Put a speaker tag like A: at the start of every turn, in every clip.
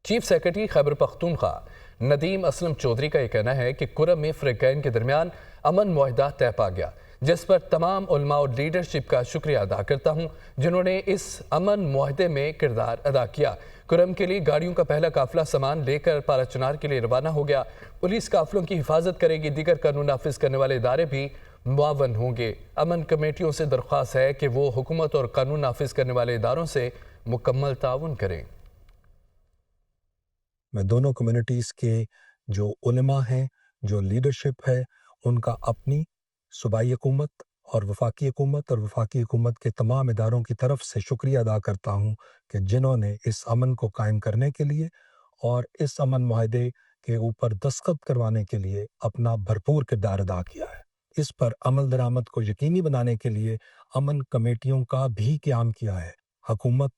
A: Chief secretary Khyber Pakhtunkhwa Nadeem Aslam Chaudhry کا یہ کہنا ہے کہ کرم میں فریقین کے درمیان امن معاہدہ طے پا گیا، جس پر تمام علماء اور لیڈرشپ کا شکریہ ادا کرتا ہوں جنہوں نے اس امن معاہدے میں کردار ادا کیا۔ کرم کے لیے گاڑیوں کا پہلا قافلہ سامان لے کر پارا چنار کے لیے روانہ ہو گیا۔ پولیس قافلوں کی حفاظت کرے گی، دیگر قانون نافذ کرنے والے ادارے بھی معاون ہوں گے۔ امن کمیٹیوں سے درخواست ہے کہ وہ حکومت اور قانون نافذ کرنے والے اداروں سے مکمل تعاون کریں۔
B: میں دونوں کمیونٹیز کے جو علماء ہیں، جو لیڈرشپ ہے، ان کا اپنی صوبائی حکومت اور وفاقی حکومت کے تمام اداروں کی طرف سے شکریہ ادا کرتا ہوں کہ جنہوں نے اس امن کو قائم کرنے کے لیے اور اس امن معاہدے کے اوپر دستخط کروانے کے لیے اپنا بھرپور کردار ادا کیا ہے۔ اس پر عمل درآمد کو یقینی بنانے کے لیے امن کمیٹیوں کا بھی قیام کیا ہے۔ حکومت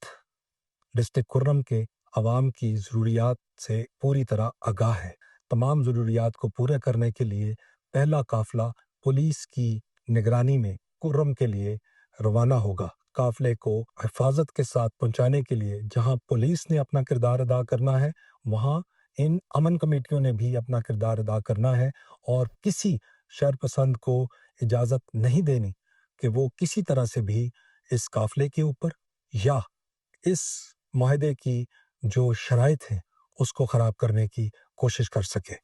B: ڈسٹرکٹ کرم کے عوام کی ضروریات سے پوری طرح آگاہ ہے۔ تمام ضروریات کو پورا کرنے کے لیے پہلا قافلہ پولیس کی نگرانی میں کرم کے لیے روانہ ہوگا۔ قافلے کو حفاظت کے ساتھ پہنچانے کے لیے جہاں پولیس نے اپنا کردار ادا کرنا ہے، وہاں ان امن کمیٹیوں نے بھی اپنا کردار ادا کرنا ہے، اور کسی شر پسند کو اجازت نہیں دینی کہ وہ کسی طرح سے بھی اس قافلے کے اوپر یا اس معاہدے کی جو شرائط ہیں اس کو خراب کرنے کی کوشش کر سکے۔